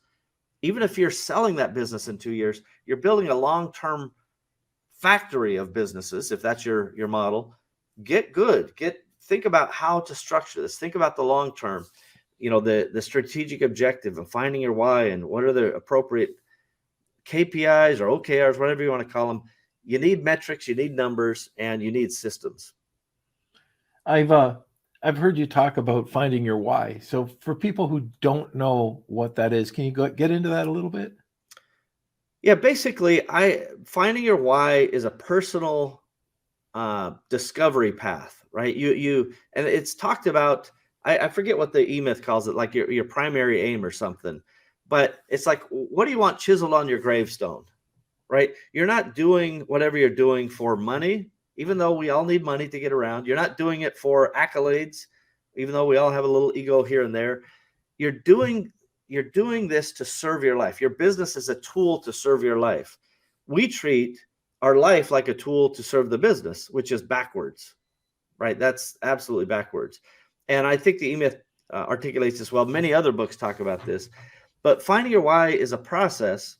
even if you're selling that business in 2 years, you're building a long-term factory of businesses. If that's your model, get good, think about how to structure this. Think about the long-term, the strategic objective and finding your why and what are the appropriate KPIs or OKRs, whatever you want to call them. You need metrics, you need numbers, and you need systems. I've heard you talk about finding your why. So for people who don't know what that is, can you get into that a little bit? Yeah, basically, finding your why is a personal discovery path, right? You and it's talked about. I forget what the E-Myth calls it, like your primary aim or something. But it's like, what do you want chiseled on your gravestone, right? You're not doing whatever you're doing for money, even though we all need money to get around. You're not doing it for accolades, even though we all have a little ego here and there. You're doing this to serve your life. Your business is a tool to serve your life. We treat our life like a tool to serve the business, which is backwards, right? That's absolutely backwards. And I think the E-Myth articulates this well. Many other books talk about this. But finding your why is a process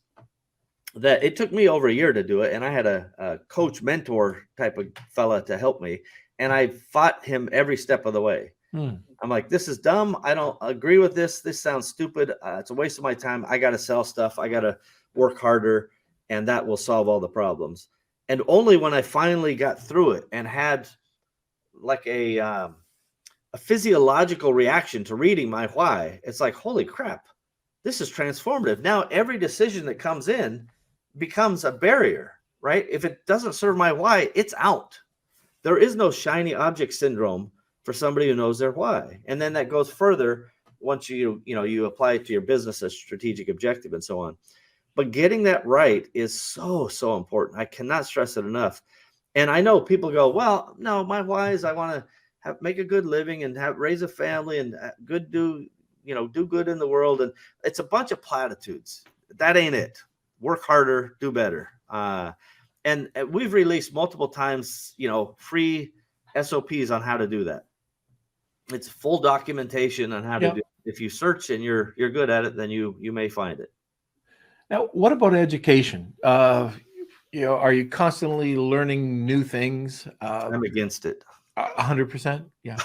that it took me over a year to do it. And I had a coach mentor type of fella to help me. And I fought him every step of the way. I'm like, this is dumb. I don't agree with this. This sounds stupid. It's a waste of my time. I got to sell stuff. I got to work harder. And that will solve all the problems. And only when I finally got through it and had like a physiological reaction to reading my why, it's like, holy crap. This is transformative. Now, every decision that comes in becomes a barrier, right? If it doesn't serve my why, it's out. There is no shiny object syndrome for somebody who knows their why. And then that goes further once you apply it to your business, a strategic objective and so on. But getting that right is so, so important. I cannot stress it enough. And I know people go, well, no, my why is I want to make a good living and raise a family and do good in the world. And it's a bunch of platitudes. That ain't it. Work harder, do better. And we've released multiple times, free SOPs on how to do that. It's full documentation on how to do it. If you search and you're good at it, then you may find it. Now, what about education? Are you constantly learning new things? I'm against it. 100%. Yeah.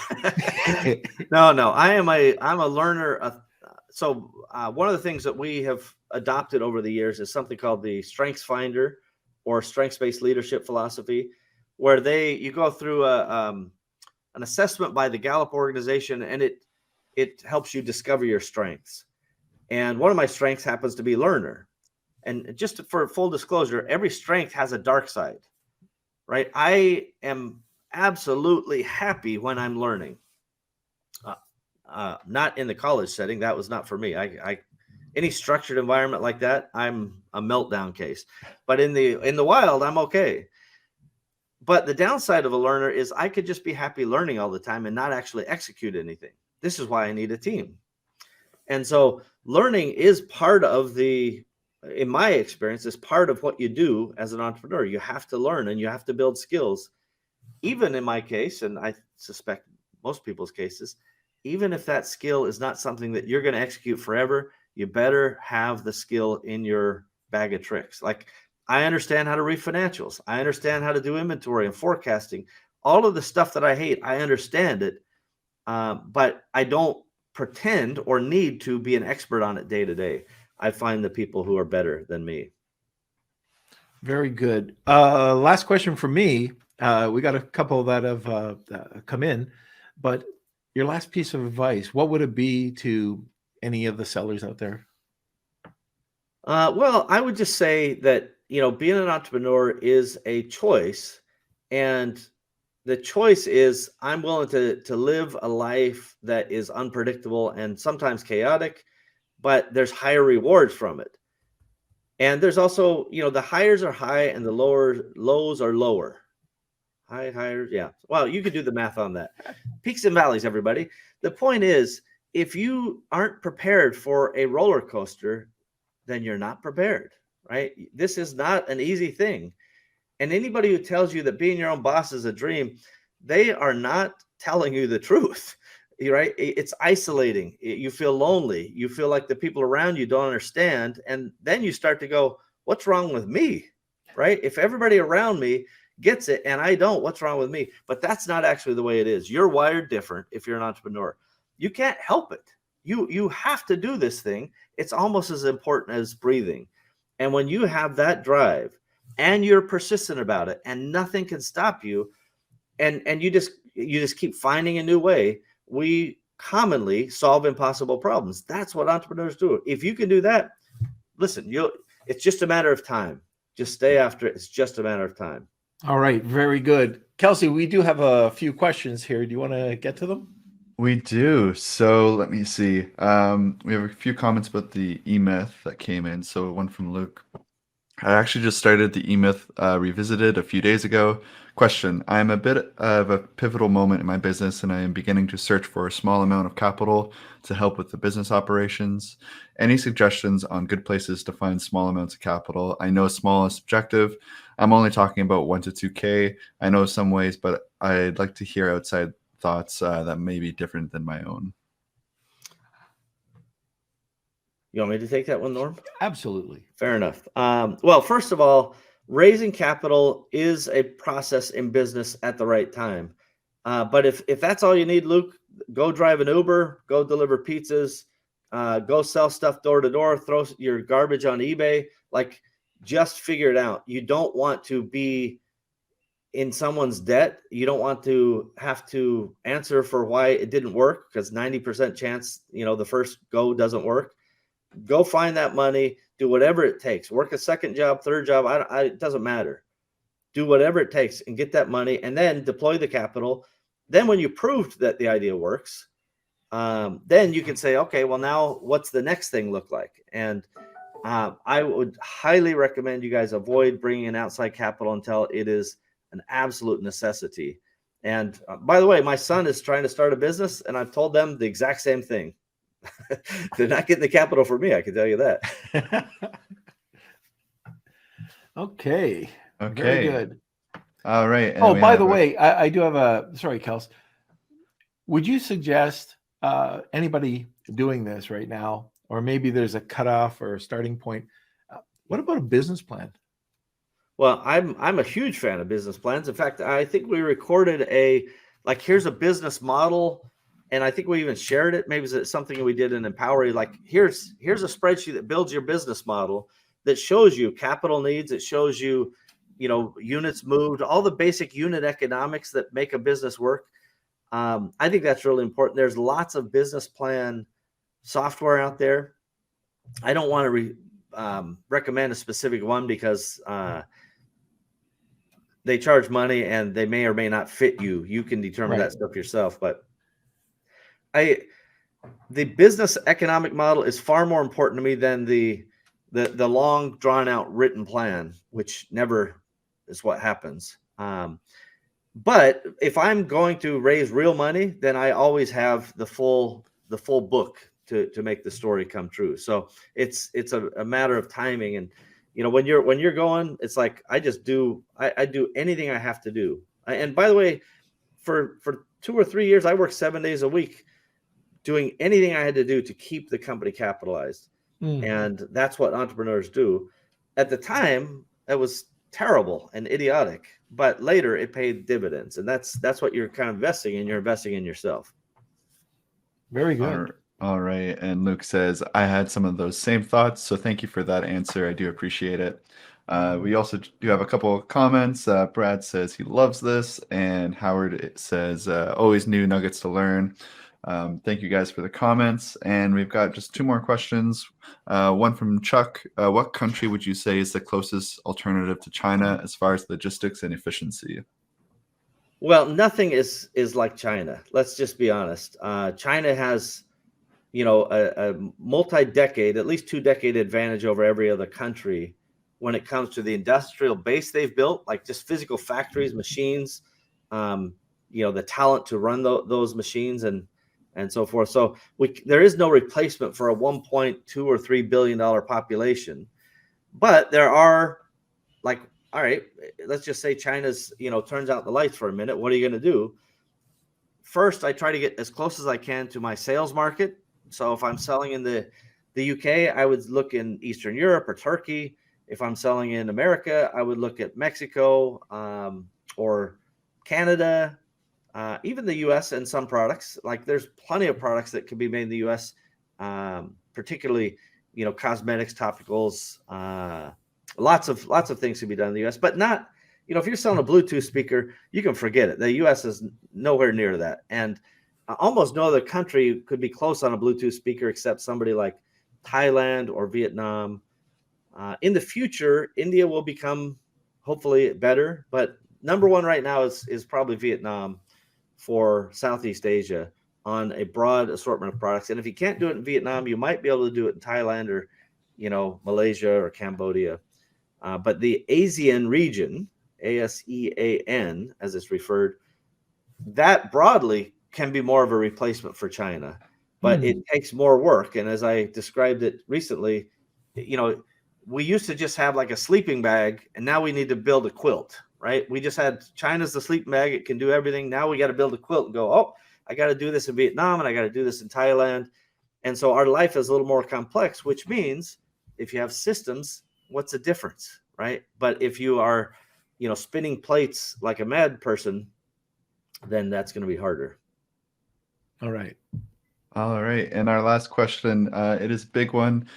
No. I'm a learner. So one of the things that we have adopted over the years is something called the Strengths Finder or strengths-based leadership philosophy, where you go through an assessment by the Gallup organization, and it helps you discover your strengths. And one of my strengths happens to be learner. And just for full disclosure, every strength has a dark side, right? I am absolutely happy when I'm learning. Not in the college setting. That was not for me. Any structured environment like that, I'm a meltdown case. But in the wild, I'm okay. But the downside of a learner is I could just be happy learning all the time and not actually execute anything. This is why I need a team. And so learning is part of in my experience, is part of what you do as an entrepreneur. You have to learn and you have to build skills. Even in my case, and I suspect most people's cases, even if that skill is not something that you're going to execute forever, you better have the skill in your bag of tricks. Like, I understand how to read financials. I understand how to do inventory and forecasting. All of the stuff that I hate, I understand it. But I don't pretend or need to be an expert on it day to day. I find the people who are better than me. Very good. Last question for me. We got a couple that have come in, but your last piece of advice, what would it be to any of the sellers out there? Well, I would just say that, being an entrepreneur is a choice, and the choice is I'm willing to live a life that is unpredictable and sometimes chaotic, but there's higher rewards from it. And there's also, the highs are high and the lows are lower. Higher, yeah. Well, you could do the math on that. Peaks and valleys, everybody. The point is, if you aren't prepared for a roller coaster, then you're not prepared, right? This is not an easy thing. And anybody who tells you that being your own boss is a dream, they are not telling you the truth, right? It's isolating. You feel lonely. You feel like the people around you don't understand. And then you start to go, what's wrong with me, right? If everybody around me gets it and I don't, what's wrong with me? But that's not actually the way it is. You're wired different if you're an entrepreneur. You can't help it. You have to do this thing. It's almost as important as breathing. And when you have that drive and you're persistent about it and nothing can stop you, and you just keep finding a new way, we commonly solve impossible problems. That's what entrepreneurs do. If you can do that, listen, it's just a matter of time. Just stay after it. It's just a matter of time. All right. Very good. Kelsey, we do have a few questions here. Do you want to get to them? We do. So let me see. We have a few comments about the E-Myth that came in. So one from Luke. I actually just started the E-Myth Revisited a few days ago. Question. I'm a bit of a pivotal moment in my business and I am beginning to search for a small amount of capital to help with the business operations. Any suggestions on good places to find small amounts of capital? I know small is subjective. I'm only talking about 1 to 2K. I know some ways, but I'd like to hear outside thoughts that may be different than my own. You want me to take that one, Norm? Absolutely. Fair enough. Well, first of all, raising capital is a process in business at the right time. But if that's all you need, Luke, go drive an Uber, go deliver pizzas, go sell stuff door to door, throw your garbage on eBay. Like, just figure it out. You don't want to be in someone's debt. You don't want to have to answer for why it didn't work, because 90% chance, the first go doesn't work. Go find that money, do whatever it takes, work a second job, third job. It doesn't matter. Do whatever it takes and get that money and then deploy the capital. Then when you proved that the idea works, then you can say, okay, well, now what's the next thing look like? And I would highly recommend you guys avoid bringing in outside capital until it is an absolute necessity. And by the way, my son is trying to start a business and I've told them the exact same thing. They're not getting the capital for me, I can tell you that. Okay. Very good. All right. Oh, by the way, I do have sorry, Kels. Would you suggest anybody doing this right now, or maybe there's a cutoff or a starting point? What about a business plan? Well, I'm a huge fan of business plans. In fact, I think we recorded here's a business model. And I think we even shared it. Maybe it's something we did in Empowery. Like, here's a spreadsheet that builds your business model that shows you capital needs. It shows you, units moved, all the basic unit economics that make a business work. I think that's really important. There's lots of business plan software out there. I don't want to recommend a specific one because they charge money and they may or may not fit you. You can determine that stuff yourself, but the business economic model is far more important to me than the long drawn out written plan, which never is what happens. But if I'm going to raise real money, then I always have the full book to make the story come true. So it's a matter of timing. And when you're going, it's like I do anything I have to do. And by the way, for 2 or 3 years, I worked 7 days a week, doing anything I had to do to keep the company capitalized. And that's what entrepreneurs do. At the time, it was terrible and idiotic, but later it paid dividends. And that's what you're kind of investing in. You're investing in yourself. Very good. All right. And Luke says, I had some of those same thoughts. So thank you for that answer. I do appreciate it. We also do have a couple of comments. Brad says he loves this. And Howard says, always new nuggets to learn. Thank you guys for the comments. And we've got just 2 more questions. One from Chuck. What country would you say is the closest alternative to China as far as logistics and efficiency? Well, nothing is like China. Let's just be honest. China has, a multi-decade, at least 2-decade advantage over every other country when it comes to the industrial base they've built, like just physical factories, machines, the talent to run those machines and so forth. So there is no replacement for a 1.2 or $3 billion population, but there are, like, all right, let's just say China's, turns out the lights for a minute. What are you going to do? First, I try to get as close as I can to my sales market. So if I'm selling in the UK, I would look in Eastern Europe or Turkey. If I'm selling in America, I would look at Mexico or Canada, even the US and some products. Like there's plenty of products that can be made in the US, particularly, cosmetics, topicals, lots of things can be done in the US, but not, if you're selling a Bluetooth speaker, you can forget it. The US is nowhere near that. And almost no other country could be close on a Bluetooth speaker except somebody like Thailand or Vietnam. In the future, India will become hopefully better, but number one right now is probably Vietnam for Southeast Asia on a broad assortment of products. And if you can't do it in Vietnam, you might be able to do it in Thailand or, Malaysia or Cambodia. But the ASEAN region, ASEAN, as it's referred, that broadly can be more of a replacement for China, but it takes more work. And as I described it recently, we used to just have like a sleeping bag, and now we need to build a quilt, right? We just had China's the sleeping bag. It can do everything. Now we got to build a quilt and go, oh, I got to do this in Vietnam and I got to do this in Thailand. And so our life is a little more complex, which means if you have systems, what's the difference, right? But if you are, spinning plates like a mad person, then that's going to be harder. All right. And our last question, it is a big one.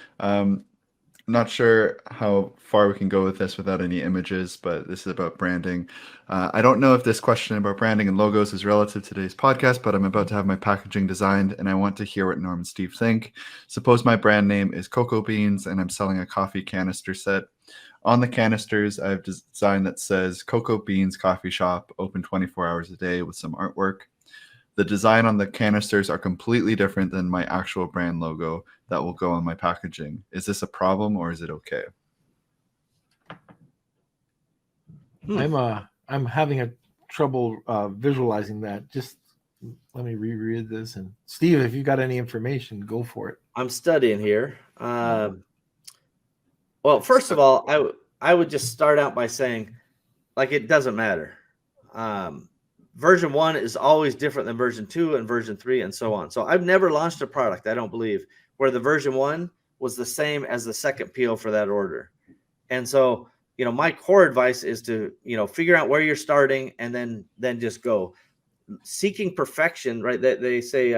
Not sure how far we can go with this without any images, but this is about branding. I don't know if this question about branding and logos is relative to today's podcast, but I'm about to have my packaging designed, and I want to hear what Norm and Steve think. Suppose my brand name is Cocoa Beans, and I'm selling a coffee canister set. On the canisters, I have a design that says Cocoa Beans Coffee Shop, open 24 hours a day with some artwork. The design on the canisters are completely different than my actual brand logo that will go on my packaging. Is this a problem or is it okay? I'm having a trouble visualizing that. Just let me reread this. And Steve, if you got any information, go for it. I'm studying here. Well, first of all, I would just start out by saying, like, it doesn't matter. Version 1 is always different than version 2 and version 3 and so on. So I've never launched a product, I don't believe, where the version 1 was the same as the second PO for that order. And so, my core advice is to, figure out where you're starting and then just go. Seeking perfection, right? They say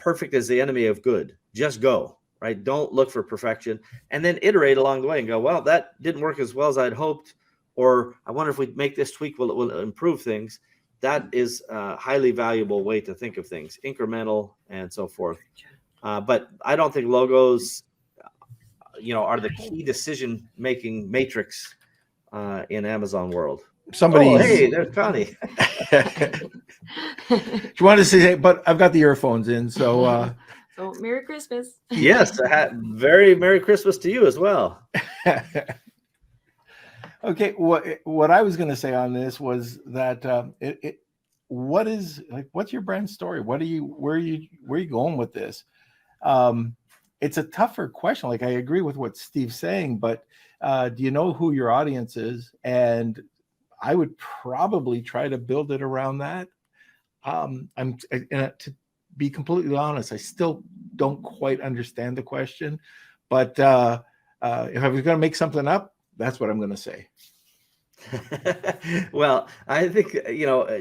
perfect is the enemy of good. Just go, right? Don't look for perfection, and then iterate along the way and go, well, that didn't work as well as I'd hoped. Or I wonder if we make this tweak, will it improve things? That is a highly valuable way to think of things, incremental and so forth. But I don't think logos, are the key decision-making matrix in Amazon world. Hey, there's Connie. She wanted to say, but I've got the earphones in, so. So Merry Christmas. Yes, very Merry Christmas to you as well. Okay, what I was going to say on this was that what's your brand story? Where are you going with this? It's a tougher question. Like, I agree with what Steve's saying, but do you know who your audience is? And I would probably try to build it around that. To be completely honest, I still don't quite understand the question, but if I was going to make something up, that's what I'm going to say. Well, I think,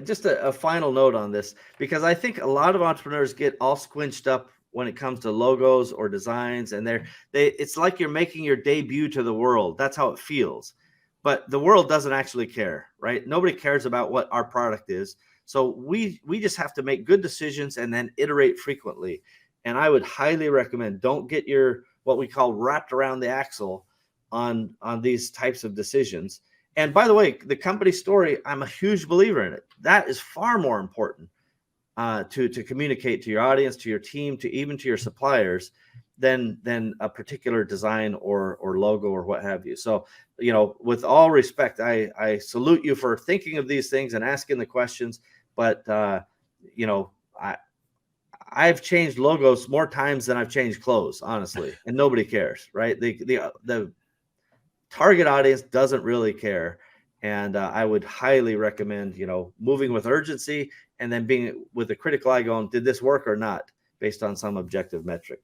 just a final note on this, because I think a lot of entrepreneurs get all squinched up when it comes to logos or designs, and it's like you're making your debut to the world. That's how it feels. But the world doesn't actually care, right? Nobody cares about what our product is. So we just have to make good decisions and then iterate frequently. And I would highly recommend, don't get your, what we call, wrapped around the axle on these types of decisions, And by the way, the company story, I'm a huge believer in it. That is far more important to communicate to your audience, to your team, to even to your suppliers than a particular design or logo or what have you. So, with all respect, I salute you for thinking of these things and asking the questions. But I've changed logos more times than I've changed clothes, honestly, and nobody cares, right? The target audience doesn't really care. And I would highly recommend, moving with urgency and then being with a critical eye going, did this work or not, based on some objective metric.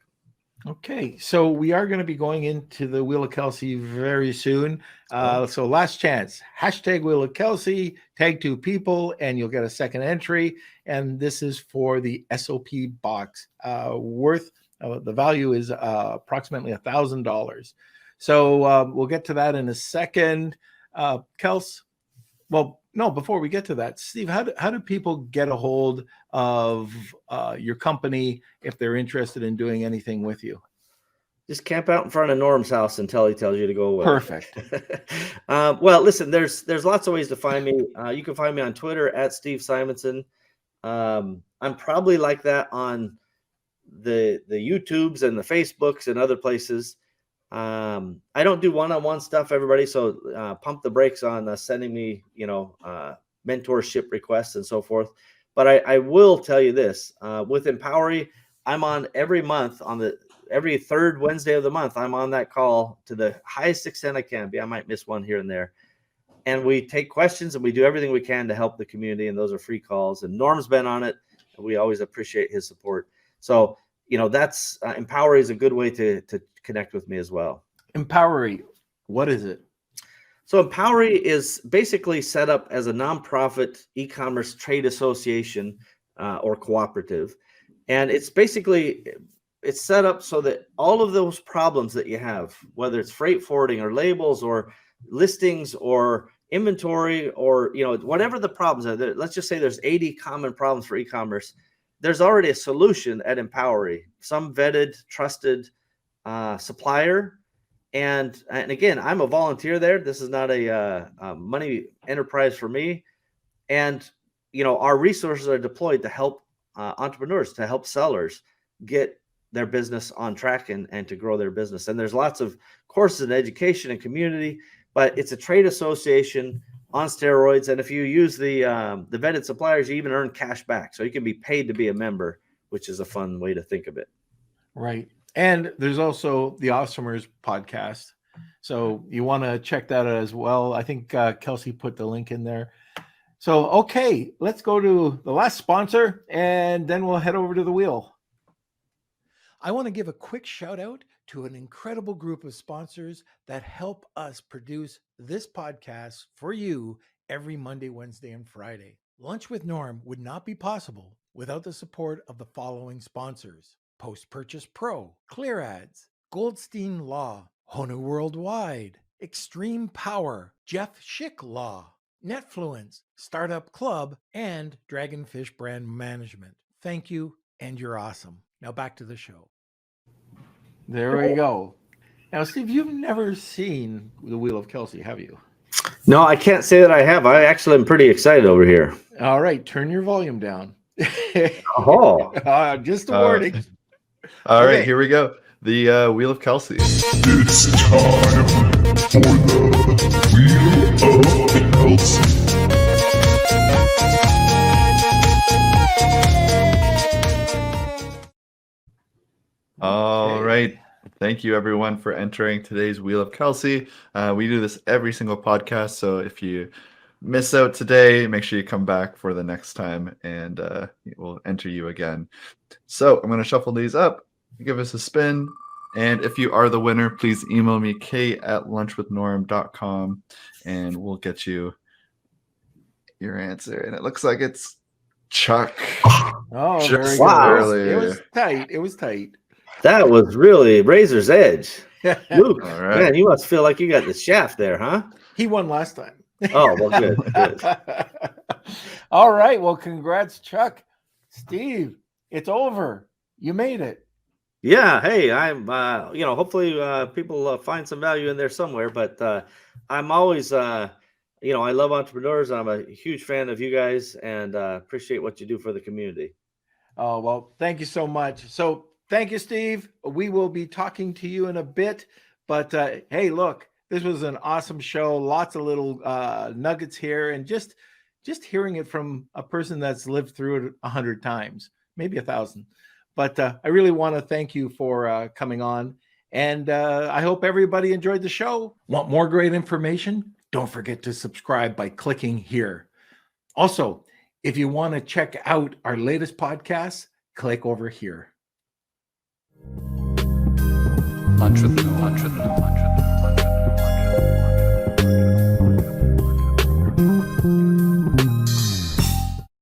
Okay, so we are going to be going into the Wheel of Kelsey very soon. So last chance, hashtag Wheel of Kelsey, tag 2 people, and you'll get a second entry. And this is for the SOP box worth, the value is approximately $1,000. So we'll get to that in a second. Kels, well, no, before we get to that, Steve, how do people get a hold of your company if they're interested in doing anything with you? Just camp out in front of Norm's house until he tells you to go away. Perfect. Well, listen, there's lots of ways to find me. You can find me on Twitter at Steve Simonson. I'm probably like that on the YouTubes and the Facebooks and other places. I don't do one-on-one stuff, everybody. So pump the brakes on sending me, mentorship requests and so forth. But I will tell you this, with Empowery, I'm on every month every third Wednesday of the month. I'm on that call to the highest extent I can be. I might miss one here and there. And we take questions and we do everything we can to help the community. And those are free calls. And Norm's been on it. And we always appreciate his support. So, that's Empowery is a good way to connect with me as well. Empowery, what is it? So Empowery is basically set up as a nonprofit e-commerce trade association or cooperative. And it's set up so that all of those problems that you have, whether it's freight forwarding or labels or listings or inventory or, whatever the problems are, let's just say there's 80 common problems for e-commerce. There's already a solution at Empowery, some vetted, trusted supplier. And again, I'm a volunteer there. This is not a money enterprise for me. And, our resources are deployed to help entrepreneurs, to help sellers get their business on track and to grow their business. And there's lots of courses in education and community, but it's a trade association on steroids. And if you use the vetted suppliers, you even earn cash back. So you can be paid to be a member, which is a fun way to think of it. Right. And there's also the Awesomers podcast. So you want to check that out as well. I think Kelsey put the link in there. So, okay, let's go to the last sponsor and then we'll head over to the wheel. I want to give a quick shout out to an incredible group of sponsors that help us produce this podcast for you every Monday, Wednesday, and Friday. Lunch with Norm would not be possible without the support of the following sponsors: Post-Purchase Pro, Clear Ads, Goldstein Law, Honu Worldwide, Extreme Power, Jeff Schick Law, Netfluence, Startup Club, and Dragonfish Brand Management. Thank you, and you're awesome. Now back to the show. There we go. Now, Steve, you've never seen the Wheel of Kelsey, have you? No, I can't say that I have. I actually am pretty excited over here. All right, turn your volume down. Oh, Just a warning. All right, Okay. here we go. The Wheel of Kelsey. It's time for the Wheel of Kelsey. All right. Thank you, everyone, for entering today's Wheel of Kelsey. We do this every single podcast, so if you miss out today, make sure you come back for the next time, and we'll enter you again. So I'm going to shuffle these up, give us a spin, and if you are the winner, please email me, kate@lunchwithnorm.com, and we'll get you your answer. And it looks like it's Chuck. Oh, Just very wow. good. It was tight. It was tight. that was really razor's edge. Luke, All right. man, you must feel like you got the shaft there, huh? He won last time. Oh, well, good. Good. All right. Well, congrats, Chuck. Steve, it's over. You made it. Yeah. Hey, I'm, hopefully people find some value in there somewhere, but I'm always I love entrepreneurs. I'm a huge fan of you guys, and appreciate what you do for the community. Oh, well, thank you so much. So thank you, Steve. We will be talking to you in a bit. But hey, look, this was an awesome show. Lots of little nuggets here, and just hearing it from a person that's lived through it 100 times, maybe 1,000. But I really want to thank you for coming on. And I hope everybody enjoyed the show. Want more great information? Don't forget to subscribe by clicking here. Also, if you want to check out our latest podcasts, click over here. Entrepreneur.